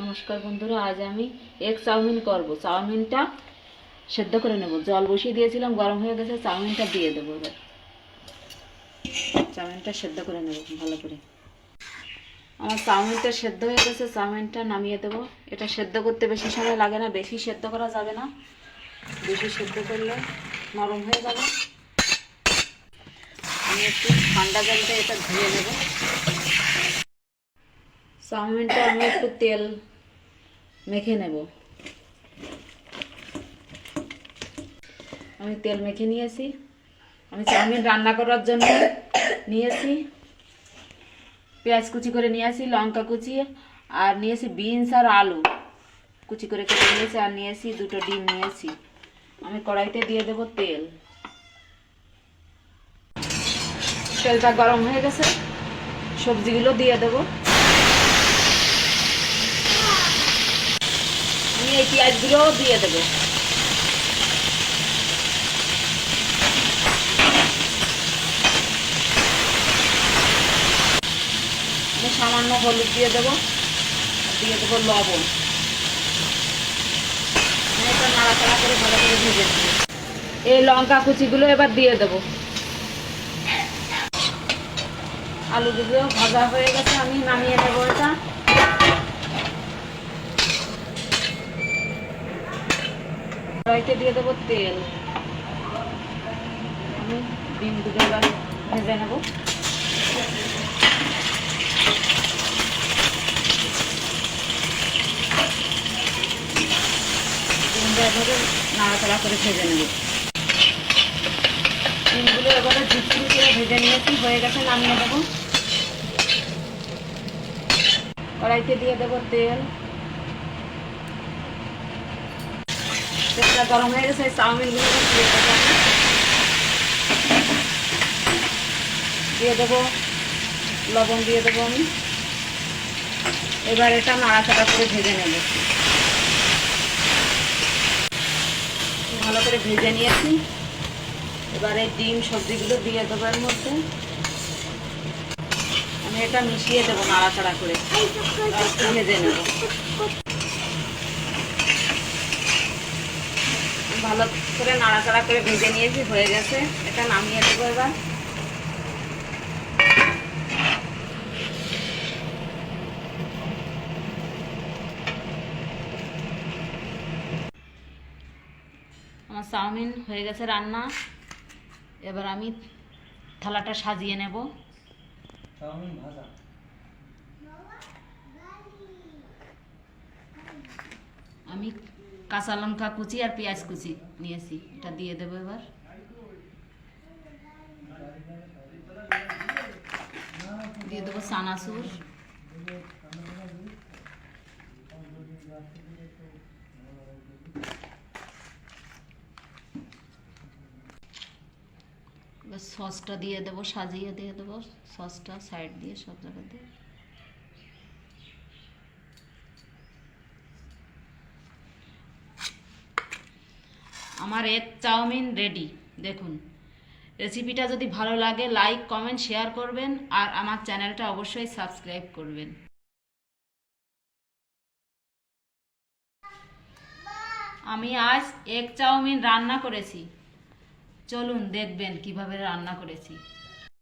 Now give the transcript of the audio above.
নমস্কার বন্ধুরা, আজ আমি এগ চাউমিন করব। চাউমিনটা সেদ্ধ করে নেব। জল বসিয়ে দিয়েছিলাম, গরম হয়ে গেছে। চাউমিনটা দিয়ে দেবো। এবার চাউমিনটা সেদ্ধ করে নেব ভালো করে। আমার চাউমিনটা সেদ্ধ হয়ে গেছে, চাউমিনটা নামিয়ে দেবো। এটা সেদ্ধ করতে বেশি সময় লাগে না, বেশি সেদ্ধ করা যাবে না। বেশি সেদ্ধ করলে নরম হয়ে যাবে। আমি একটু ঠান্ডা জলটা এটা ধুয়ে নেব। চাউমিনটা আমি একটু তেল মেখে নেব। আমি তেল মেখে নিয়েছি। আমি চাউমিন রান্না করার জন্য নিয়েছি পেঁয়াজ কুচি করে নিয়েছি, লঙ্কা কুচি, আর নিয়েছি বিনস আর আলু কুচি করে কেটে নিয়েছি, আর নিয়েছি দুটো ডিম নিয়েছি। আমি কড়াইতে দিয়ে দেব তেল। তেলটা গরম হয়ে গেছে, সবজিগুলো দিয়ে দেব। আমি এই পেঁয়াজগুলোও দিয়ে দেবো। আমি সামান্য হলুদ দিয়ে দেবো, দিয়ে দেবো লবণ। এটা নাড়াচাড়া করে ভালো করে ভেজে দেবো। এই লঙ্কা কুচিগুলো এবার দিয়ে দেবো। আলুগুলো ভাজা হয়ে গেছে, আমি নামিয়ে নেবো। এটা কড়াইতে দিয়ে দেবো তেল। আমি ডিমগুলো এবার ভেজে নেব। ডিমটা এভাবে নাড়াচাড়া করে ভেজে নেব। ডিমগুলো এবারে ঝুটঝুট করে ভেজে নিয়েছি, হয়ে গেছে, নামিয়ে দেবো। কড়াইতে দিয়ে দেবো তেল। তেলটা গরম হয়ে গেছে, চাউমিনগুলো দিয়ে দেবো। দিয়ে দেবো লবণ, দিয়ে দেবো আমি। এবার এটা নাড়াচাড়া করে ভেজে নেব। ভালো করে ভেজে নিয়েছি। এবারে ডিম সবজিগুলো দিয়ে দেবো এর মধ্যে। আমি এটা মিশিয়ে দেবো নাড়াচাড়া করে, ভেজে নেব। ভালো করে নাড়াচাড়া করে ভেজে নিয়েছি, হয়ে গেছে। এটা নামিয়ে দেবো এবার। আমার চাউমিন হয়ে গেছে রান্না। এবার আমি থালাটা সাজিয়ে নেব। আমি কাঁচা লঙ্কা কুচি আর পেঁয়াজ কুচি নিয়েছি, এটা দিয়ে দেবো এবার। দিয়ে দেবো চানাচুর। এবার সসটা দিয়ে দেবো, সাজিয়ে দিয়ে দেবো সসটা সাইড দিয়ে, সব জায়গা দিয়ে। আমার এগ চাউমিন রেডি। দেখুন, রেসিপিটা যদি ভালো লাগে লাইক, কমেন্ট, শেয়ার করবেন, আর আমার চ্যানেলটা অবশ্যই সাবস্ক্রাইব করবেন। আমি আজ এগ চাউমিন রান্না করেছি। চলুন দেখবেন কিভাবে রান্না করেছি।